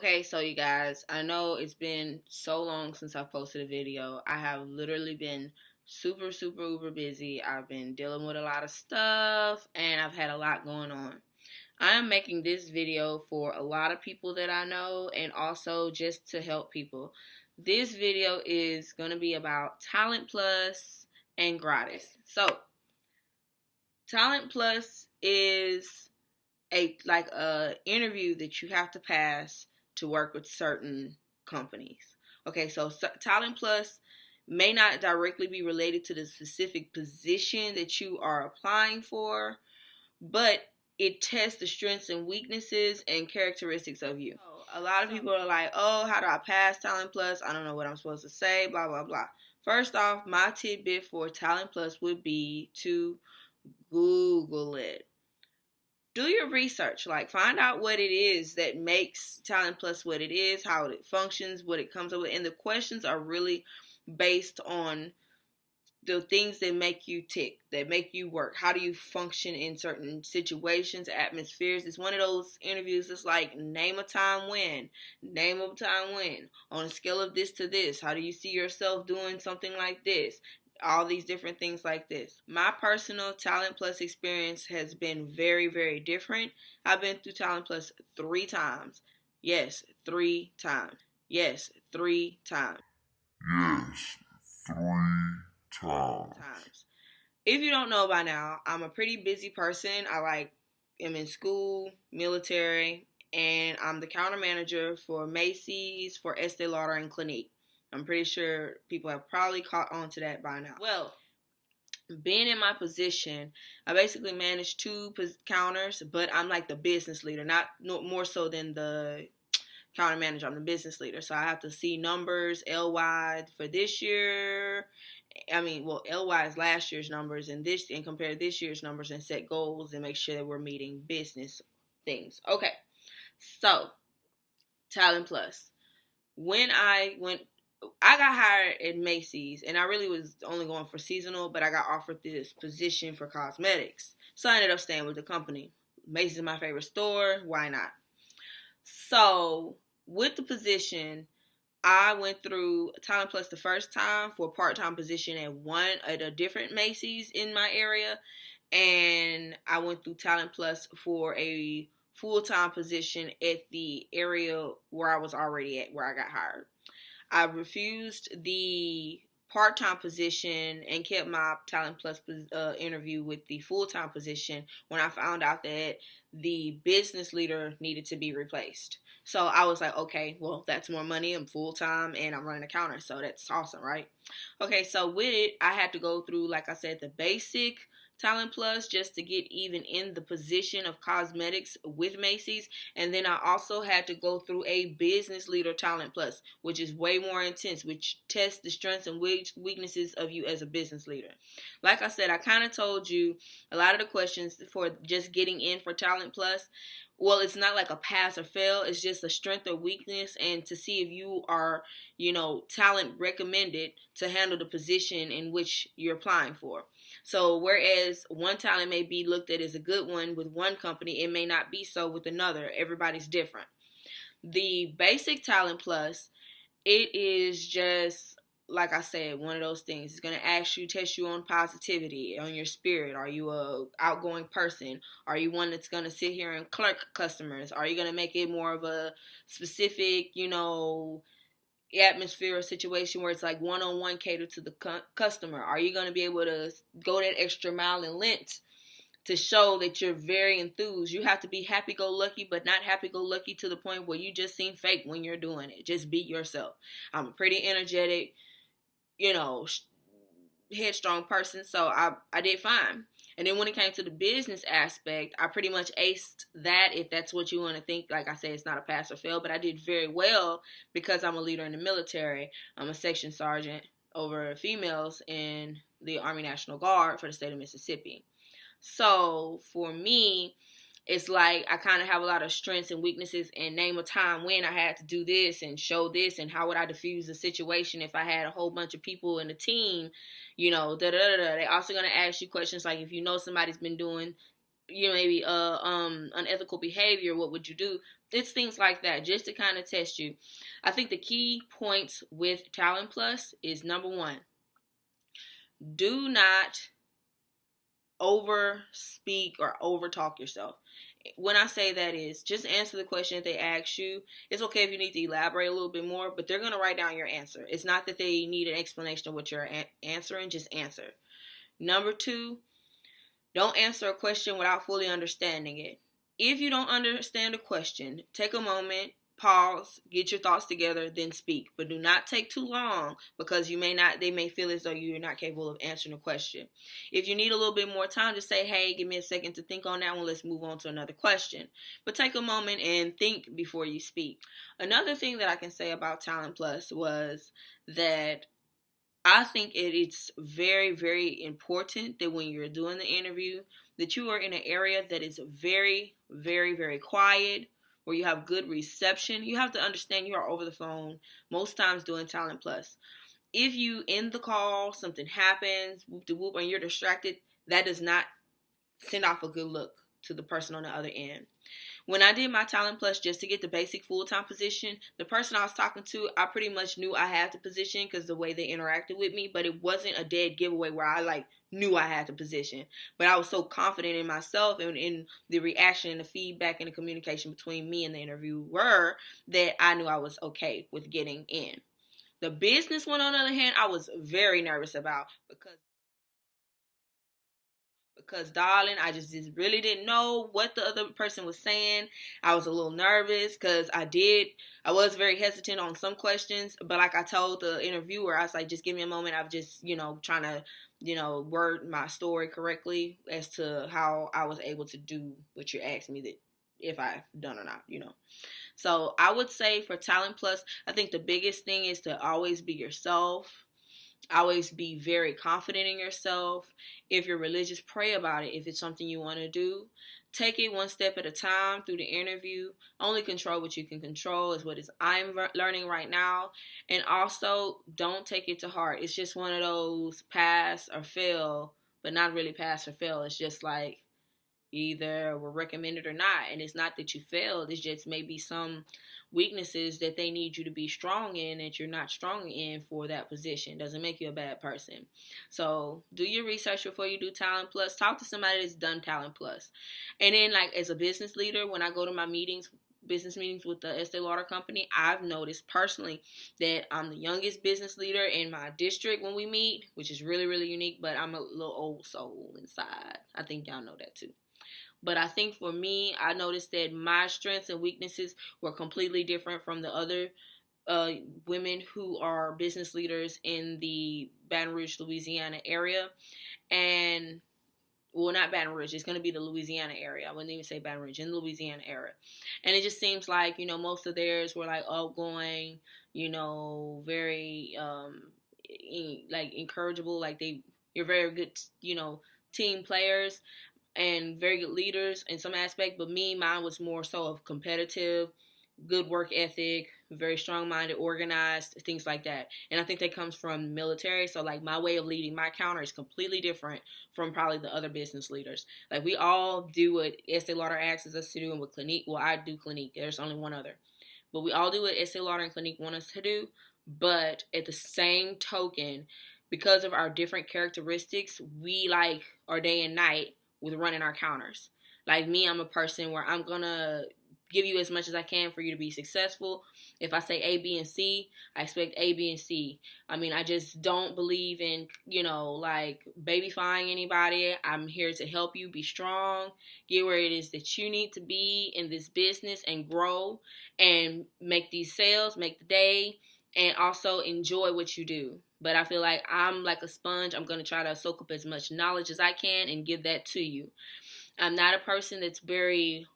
Okay, so you guys, I know it's been so long since I've posted a video. I have literally been super, super, uber busy. I've been dealing with a lot of stuff and I've had a lot going on. I am making this video for a lot of people that I know and also just to help people. This video is going to be about Talent Plus and Gratis. So, Talent Plus is a interview that you have to pass to work with certain companies. Okay, so Talent Plus may not directly be related to the specific position that you are applying for, but it tests the strengths and weaknesses and characteristics of you. So, a lot of people are like, oh, how do I pass Talent Plus? I don't know what I'm supposed to say, blah, blah, blah. First off, my tidbit for Talent Plus would be to Google it. Do your research, like find out what it is that makes Talent Plus what it is, how it functions, what it comes up with, and the questions are really based on the things that make you tick, that make you work. How do you function in certain situations, atmospheres? It's one of those interviews that's like, name a time when, on a scale of this to this, how do you see yourself doing something like this? All these different things like this. My personal Talent Plus experience has been very, very different. I've been through Talent Plus 3 times. Yes, 3 times. Yes, 3 times. Yes, 3 times. If you don't know by now, I'm a pretty busy person. am in school, military, and I'm the counter manager for Macy's, for Estee Lauder, and Clinique. I'm pretty sure people have probably caught on to that by now. Well, being in my position, I basically manage 2 counters, but I'm like the business leader, not more so than the counter manager. I'm the business leader, so I have to see numbers, LY for this year. LY is last year's numbers and compare this year's numbers and set goals and make sure that we're meeting business things. Okay, so Talent Plus. When I got hired at Macy's, and I really was only going for seasonal, but I got offered this position for cosmetics. So I ended up staying with the company. Macy's is my favorite store. Why not? So with the position, I went through Talent Plus the first time for a part-time position at a different Macy's in my area, and I went through Talent Plus for a full-time position at the area where I was already at, where I got hired. I refused the part-time position and kept my Talent Plus interview with the full-time position when I found out that the business leader needed to be replaced. So I was like, okay, well, that's more money. I'm full-time and I'm running a counter, so that's awesome, right? Okay, so with it, I had to go through, like I said, the basic Talent Plus just to get even in the position of cosmetics with Macy's. And then I also had to go through a business leader Talent Plus, which is way more intense, which tests the strengths and weaknesses of you as a business leader. Like I said, I kind of told you a lot of the questions for just getting in for Talent Plus. Well, it's not like a pass or fail. It's just a strength or weakness, and to see if you are, talent recommended to handle the position in which you're applying for. So whereas one talent may be looked at as a good one with one company, it may not be so with another. Everybody's different. The basic Talent Plus, it is just, like I said, one of those things. It's going to test you on positivity, on your spirit. Are you a outgoing person? Are you one that's going to sit here and clerk customers? Are you going to make it more of a specific, atmosphere or situation where it's like one-on-one cater to the customer? Are you going to be able to go that extra mile and length to show that you're very enthused? You have to be happy-go-lucky, but not happy-go-lucky to the point where you just seem fake when you're doing it. Just be yourself. I'm a pretty energetic, headstrong person, so I did fine. And then when it came to the business aspect, I pretty much aced that, if that's what you want to think. Like I said, it's not a pass or fail, but I did very well because I'm a leader in the military. I'm a section sergeant over females in the Army National Guard for the state of Mississippi. So for me, it's like I kind of have a lot of strengths and weaknesses, and name a time when I had to do this and show this, and how would I diffuse the situation if I had a whole bunch of people in the team, They also going to ask you questions like, if somebody's been doing maybe unethical behavior, what would you do? It's things like that, just to kind of test you. I think the key points with Talent Plus is, number one, do not over speak or over talk yourself. When I say that is, just answer the question that they ask you. It's okay if you need to elaborate a little bit more, but they're going to write down your answer. It's not that they need an explanation of what you're answering, just answer. Number two, don't answer a question without fully understanding it. If you don't understand a question, take a moment, pause, get your thoughts together, then speak. But do not take too long, because they may feel as though you're not capable of answering a question. If you need a little bit more time, just say, hey, give me a second to think on that one. Let's move on to another question. But take a moment and think before you speak. Another thing that I can say about Talent Plus was that I think it's very, very important that when you're doing the interview, that you are in an area that is very, very, very quiet, where you have good reception. You have to understand you are over the phone most times doing Talent Plus. If you end the call, something happens, whoop de whoop, and you're distracted, that does not send off a good look to the person on the other end. When I did my Talent Plus just to get the basic full-time position, the person I was talking to, I pretty much knew I had the position because the way they interacted with me, but it wasn't a dead giveaway where I knew I had the position. But I was so confident in myself and in the reaction and the feedback and the communication between me and the interviewer that I knew I was okay with getting in. The business one, on the other hand, I was very nervous about because darling, I just really didn't know what the other person was saying. I was a little nervous because I was very hesitant on some questions, but like I told the interviewer, I was like, just give me a moment. I'm just, trying to, word my story correctly as to how I was able to do what you asked me that if I've done or not. So I would say for Talent Plus, I think the biggest thing is to always be yourself. Always be very confident in yourself. If you're religious, pray about it. If it's something you want to do, take it one step at a time through the interview. Only control what you can control is what I'm learning right now. And also, don't take it to heart. It's just one of those pass or fail, but not really pass or fail. It's just like either were recommended or not. And it's not that you failed. It's just maybe some weaknesses that they need you to be strong in that you're not strong in for that position. Doesn't make you a bad person. So do your research before you do Talent Plus. Talk to somebody that's done Talent Plus. And then as a business leader, when I go to my business meetings with the Estee Lauder company, I've noticed personally that I'm the youngest business leader in my district when we meet, which is really, really unique, but I'm a little old soul inside. I think y'all know that too. But I think for me, I noticed that my strengths and weaknesses were completely different from the other women who are business leaders in the Baton Rouge, Louisiana area. And, well, not Baton Rouge. It's going to be the Louisiana area. I wouldn't even say Baton Rouge, in the Louisiana area. And it just seems like, most of theirs were outgoing, very, encourageable. You're very good, team players and very good leaders in some aspect, but mine was more so of competitive, good work ethic, very strong-minded, organized, things like that. And I think that comes from military. So my way of leading my counter is completely different from probably the other business leaders. We all do what Estee Lauder asks us to do, and what Clinique, well, I do Clinique. There's only one other. But we all do what Estee Lauder and Clinique want us to do. But at the same token, because of our different characteristics, we our day and night with running our counters. Me, I'm a person where I'm gonna give you as much as I can for you to be successful. If I say A, B, and C, I expect A, B, and C. I just don't believe in, babyfying anybody. I'm here to help you be strong, get where it is that you need to be in this business and grow and make these sales, make the day, and also enjoy what you do. But I feel like I'm like a sponge. I'm going to try to soak up as much knowledge as I can and give that to you. I'm not a person that's very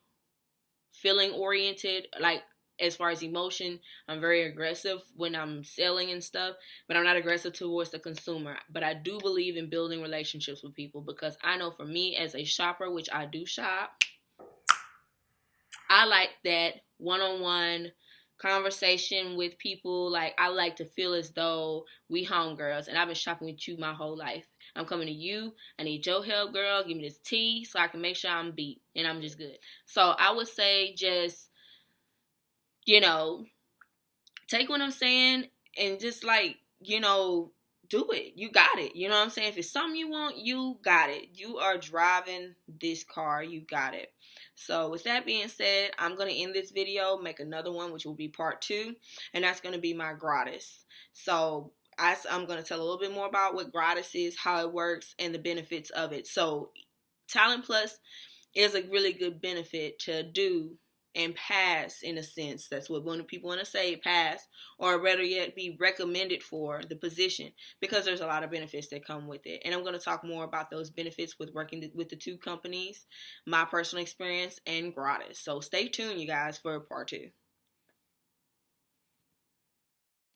feeling oriented, as far as emotion. I'm very aggressive when I'm selling and stuff, but I'm not aggressive towards the consumer. But I do believe in building relationships with people, because I know for me as a shopper, which I do shop, I like that one-on-one conversation with people. I like to feel as though we homegirls, and I've been shopping with you my whole life. I'm coming to you. I need your help, girl. Give me this tea so I can make sure I'm beat and I'm just good. So I would say just, you know, take what I'm saying and just like, do it. You got it. You know what I'm saying? If it's something you want, you got it. You are driving this car. You got it. So with that being said, I'm going to end this video, make another one, which will be part 2. And that's going to be my gratis. So I'm going to tell a little bit more about what gratis is, how it works, and the benefits of it. So Talent Plus is a really good benefit to do and pass, in a sense. That's what people want to say, pass, or better yet, be recommended for the position, because there's a lot of benefits that come with it. And I'm going to talk more about those benefits with working with the 2 companies, my personal experience, and gratis. So stay tuned, you guys, for part 2.